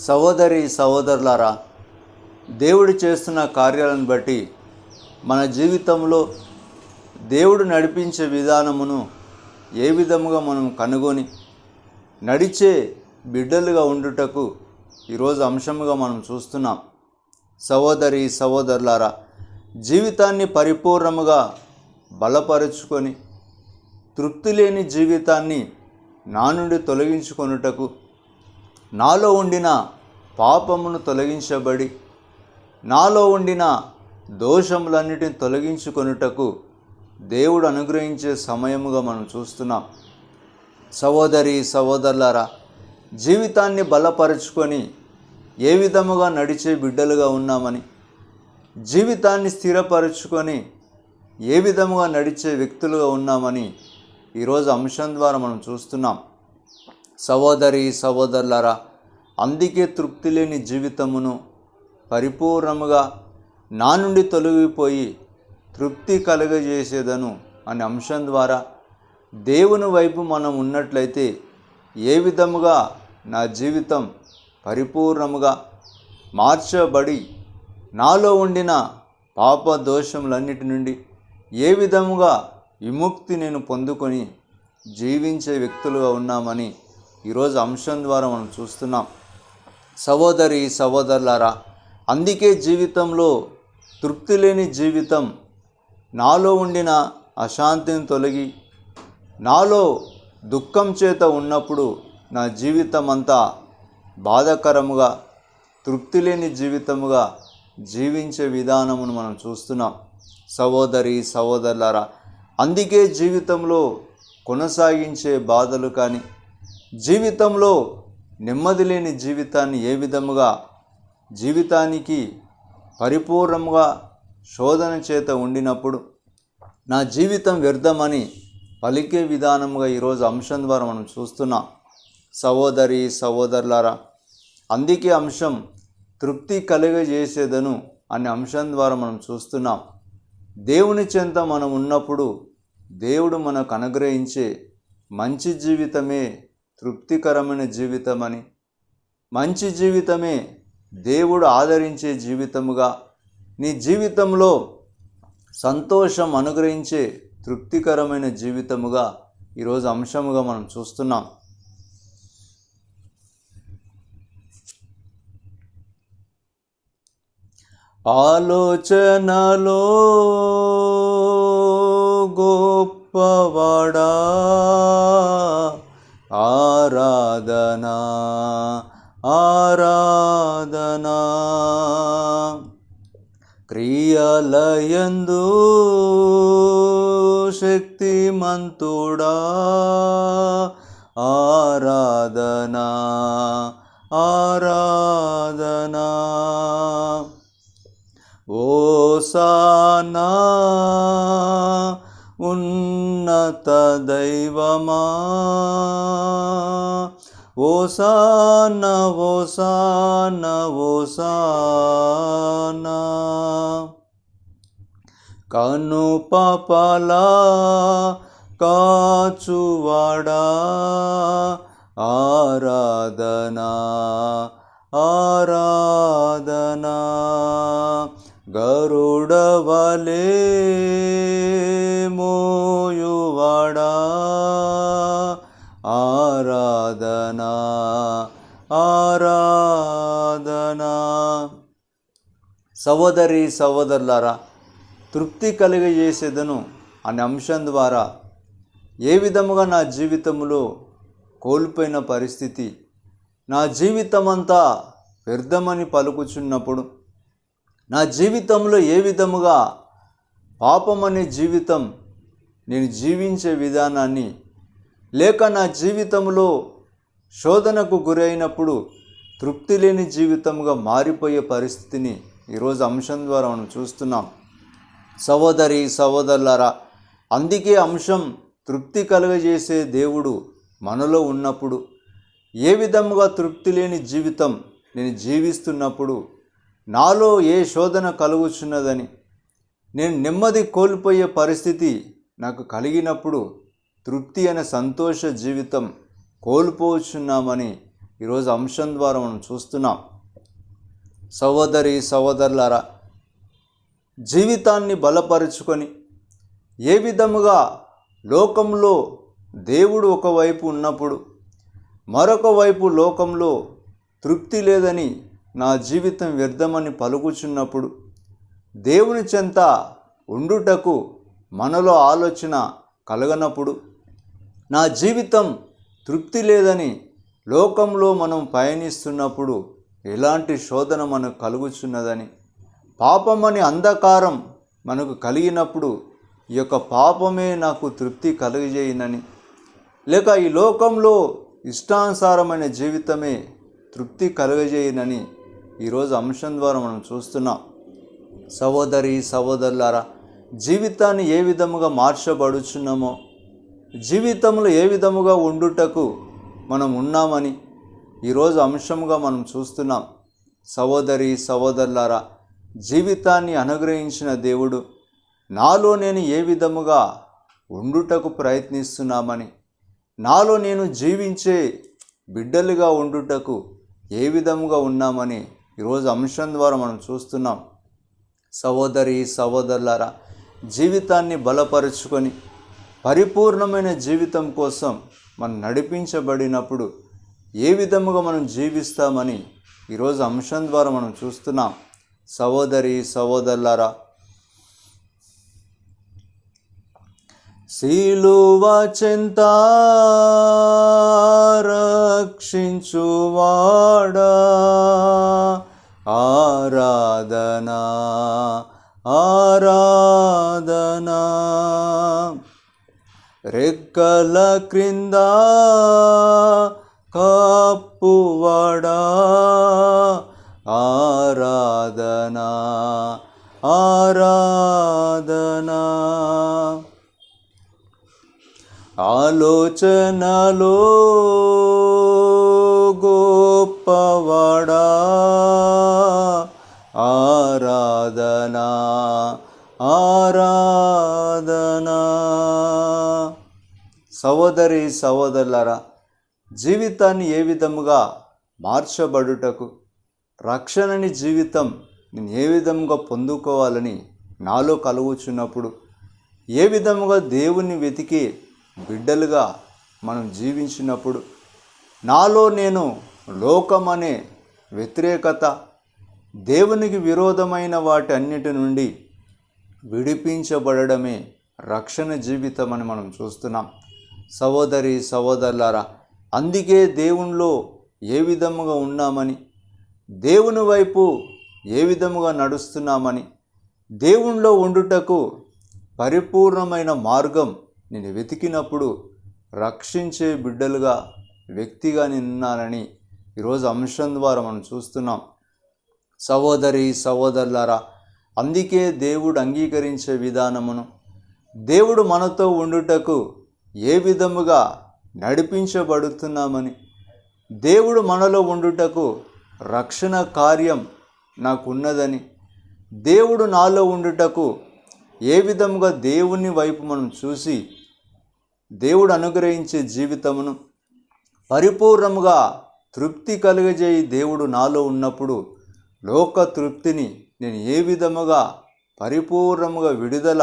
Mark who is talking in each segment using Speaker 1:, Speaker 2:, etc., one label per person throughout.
Speaker 1: సహోదరి సహోదరులారా, దేవుడు చేస్తున్న కార్యాలను బట్టి మన జీవితంలో దేవుడు నడిపించే విధానమును ఏ విధముగా మనం కనుగొని నడిచే బిడ్డలుగా ఉండుటకు ఈరోజు అంశముగా మనం చూస్తున్నాం. సహోదరి సహోదరులారా, జీవితాన్ని పరిపూర్ణముగా బలపరుచుకొని తృప్తి లేని జీవితాన్ని నా నుండి తొలగించుకొనుటకు, నాలో ఉండిన పాపమును తొలగించబడి నాలో ఉండిన దోషములన్నిటిని తొలగించుకొనుటకు దేవుడు అనుగ్రహించే సమయముగా మనం చూస్తున్నాం. సహోదరి సహోదరులారా, జీవితాన్ని బలపరుచుకొని ఏ విధముగా నడిచే బిడ్డలుగా ఉన్నామని, జీవితాన్ని స్థిరపరుచుకొని ఏ విధముగా నడిచే వ్యక్తులుగా ఉన్నామని ఈరోజు అంశం ద్వారా మనం చూస్తున్నాం. సహోదరి సహోదరులారా, అందుకే తృప్తి లేని జీవితమును పరిపూర్ణముగా నా నుండి తొలగిపోయి తృప్తి కలుగజేసేదను అనే అంశం ద్వారా దేవుని వైపు మనం ఉన్నట్లయితే ఏ విధముగా నా జీవితం పరిపూర్ణముగా మార్చబడి నాలో ఉండిన పాప దోషములన్నిటి నుండి ఏ విధముగా విముక్తి నేను పొందుకొని జీవించే వ్యక్తులుగా ఉన్నామని ఈరోజు అంశం ద్వారా మనం చూస్తున్నాం. సహోదరి సహోదరులారా, అందుకే జీవితంలో తృప్తి లేని జీవితం, నాలో ఉండిన అశాంతిని తొలగి నాలో దుఃఖం చేత ఉన్నప్పుడు నా జీవితం అంతా బాధాకరముగా తృప్తి లేని జీవితముగా జీవించే విధానమును మనం చూస్తున్నాం. సహోదరి సహోదరులారా, అందుకే జీవితంలో కొనసాగించే బాధలు కానీ, జీవితంలో నెమ్మది లేని జీవితాన్ని ఏ విధముగా జీవితానికి పరిపూర్ణంగా శోధన చేత ఉండినప్పుడు నా జీవితం వ్యర్థమని పలికే విధానముగా ఈరోజు అంశం ద్వారా మనం చూస్తున్నాం. సహోదరి సహోదరులారా, అందుకే అంశం తృప్తి కలుగజేసేదను అనే అంశం ద్వారా మనం చూస్తున్నాం. దేవుని చెంత మనం ఉన్నప్పుడు దేవుడు మనకు అనుగ్రహించే మంచి జీవితమే తృప్తికరమైన జీవితమని, మంచి జీవితమే దేవుడు ఆదరించే జీవితముగా, నీ జీవితంలో సంతోషం అనుగ్రహించే తృప్తికరమైన జీవితముగా ఈరోజు అంశముగా మనం చూస్తున్నాం. ఆలోచనలో గొప్పవాడా, ఆరాధనా ఆరాధనా, క్రియలయందు శక్తిమంతుడా, ఆరాధనా ఆరాధనా, ఓసానా ఉన్నత దైవమా, ఓసానా ఓసానా ఓసానా, కను పాపలా కాచువాడా, ఆరాధనా ఆరాధనా, గరుడవలే మోయువాడా, ఆరాధనా ఆరాధనా. సహోదరి సహోదరులారా, తృప్తి కలిగజేసేదను అనే అంశం ద్వారా ఏ విధముగా నా జీవితంలో కోల్పోయిన పరిస్థితి, నా జీవితమంతా వ్యర్థమని పలుకుచున్నప్పుడు, నా జీవితంలో ఏ విధముగా పాపమనే జీవితం నేను జీవించే విధానాన్ని, లేక నా జీవితంలో శోధనకు గురైనప్పుడు తృప్తి లేని జీవితంగా మారిపోయే పరిస్థితిని ఈరోజు అంశం ద్వారా మనం చూస్తున్నాం. సహోదరి సహోదరులారా, అందుకే అంశం తృప్తి కలుగజేసే దేవుడు మనలో ఉన్నప్పుడు ఏ విధముగా తృప్తి లేని జీవితం నేను జీవిస్తున్నప్పుడు, నాలో ఏ శోధన కలుగుచున్నదని, నేను నెమ్మది కోల్పోయే పరిస్థితి నాకు కలిగినప్పుడు తృప్తి అనే సంతోష జీవితం కోల్పోచున్నామని ఈరోజు అంశం ద్వారా మనం చూస్తున్నాం. సహోదరి సహోదరులారా, జీవితాన్ని బలపరుచుకొని ఏ విధముగా లోకంలో దేవుడు ఒకవైపు ఉన్నప్పుడు మరొక వైపు లోకంలో తృప్తి లేదని, నా జీవితం వ్యర్థమని పలుకుచున్నప్పుడు, దేవుని చెంత ఉండుటకు మనలో ఆలోచన కలగనప్పుడు, నా జీవితం తృప్తి లేదని లోకంలో మనం పయనిస్తున్నప్పుడు ఎలాంటి శోధన మనకు కలుగుచున్నదని, పాపమని అంధకారం మనకు కలిగినప్పుడు ఈ యొక్క పాపమే నాకు తృప్తి కలుగజేయనని, లేక ఈ లోకంలో ఇష్టానుసారమైన జీవితమే తృప్తి కలుగజేయనని ఈరోజు అంశం ద్వారా మనం చూస్తున్నాం. సహోదరి సహోదరులారా, జీవితాన్ని ఏ విధముగా మార్చబడుచున్నామో, జీవితంలో ఏ విధముగా ఉండుటకు మనం ఉన్నామని ఈరోజు అంశంగా మనం చూస్తున్నాం. సహోదరి సహోదరులారా, జీవితాన్ని అనుగ్రహించిన దేవుడు నాలో నేను ఏ విధముగా ఉండుటకు ప్రయత్నిస్తున్నామని, నాలో నేను జీవించే బిడ్డలుగా ఉండుటకు ఏ విధముగా ఉన్నామని ఈరోజు అంశం ద్వారా మనం చూస్తున్నాం. సహోదరి సహోదరులారా, జీవితాన్ని బలపరుచుకొని పరిపూర్ణమైన జీవితం కోసం మనం నడిపించబడినప్పుడు ఏ విధముగా మనం జీవిస్తామని ఈరోజు అంశం ద్వారా మనం చూస్తున్నాం. సహోదరి సహోదరులారా, సిలువ చెంత రక్షించువాడా, ఆరాధనా ఆరాధనా, రెక్కల క్రింద కప్పువాడా, ఆరాధనా ఆరాధనా, ఆలోచనలో గొప్పవాడా, ఆరాధనా ఆరాధనా. సహోదరి సహోదరులారా, జీవితాన్ని ఏ విధముగా మార్చబడుటకు, రక్షణని జీవితం నేను ఏ విధముగా పొందుకోవాలని నాలో కలుగుచున్నప్పుడు, ఏ విధముగా దేవుని వెతికి బిడ్డలుగా మనం జీవించినప్పుడు, నాలో నేను లోకమనే వ్యతిరేకత, దేవునికి విరోధమైన వాటి అన్నిటి నుండి విడిపించబడమే రక్షణ జీవితం అని మనం చూస్తున్నాం. సహోదరి సహోదరులారా, అందుకే దేవునిలో ఏ విధముగా ఉన్నామని, దేవుని వైపు ఏ విధముగా నడుస్తున్నామని, దేవునిలో ఉండుటకు పరిపూర్ణమైన మార్గం నేను వెతికినప్పుడు రక్షించే బిడ్డలుగా వ్యక్తిగా నేనున్నానని ఈరోజు అంశం ద్వారా మనం చూస్తున్నాం. సహోదరి సహోదరులారా, అందుకే దేవుడు అంగీకరించే విధానమును, దేవుడు మనతో ఉండుటకు ఏ విధముగా నడిపించబడుతున్నామని, దేవుడు మనలో ఉండుటకు రక్షణ కార్యం నాకున్నదని, దేవుడు నాలో ఉండుటకు ఏ విధముగా దేవుని వైపు మనం చూసి దేవుడు అనుగ్రహించే జీవితమును పరిపూర్ణముగా తృప్తి కలుగజేయి దేవుడు నాలో ఉన్నప్పుడు లోక తృప్తిని నేను ఏ విధముగా పరిపూర్ణముగా విడుదల,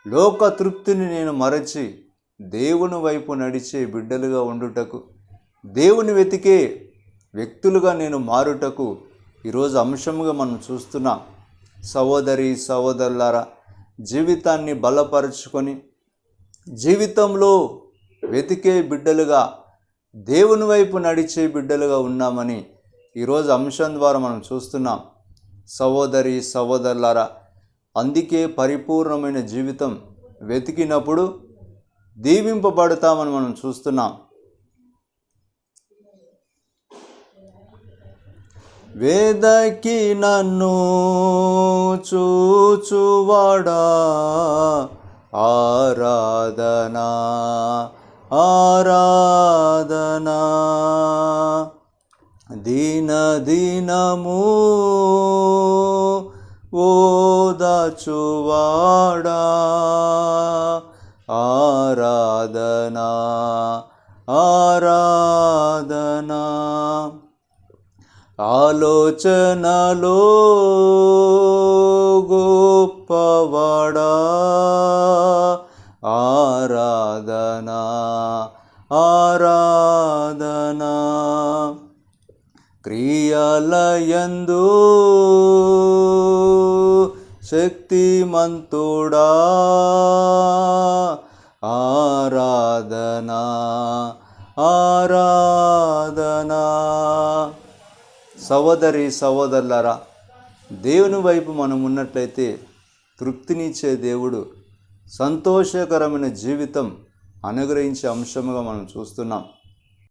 Speaker 1: లోక తృప్తిని నేను మరచి దేవుని వైపు నడిచే బిడ్డలుగా ఉండుటకు, దేవుని వెతికే వ్యక్తులుగా నేను మారుటకు ఈరోజు అంశముగా మనం చూస్తున్నాం. సహోదరి సహోదరులారా, జీవితాన్ని బలపరుచుకొని జీవితంలో వెతికే బిడ్డలుగా, దేవుని వైపు నడిచే బిడ్డలుగా ఉన్నామని ఈరోజు అంశం ద్వారా మనం చూస్తున్నాం. సహోదరి సహోదరులారా, అందుకే పరిపూర్ణమైన జీవితం వెతికినప్పుడు దీవింపబడతామని మనం చూస్తున్నాం. వేదకి నన్ను చూచువాడా, ఆరాధనా ఆరాధనా, దీన దీనము ఓదాచువాడా, ఆరాధనా ఆరాధనా. ఆలోచనలో గొప్పవాడా, ఆరాధనా ఆరాధనా. క్రియలయందు శక్తిమంతుడా, ఆరాధనా ఆరాధనా. సహోదరి సహోదరులారా, దేవుని వైపు మనం ఉన్నట్లయితే తృప్తినిచ్చే దేవుడు సంతోషకరమైన జీవితం అనుగ్రహించే అంశముగా మనం చూస్తున్నాం.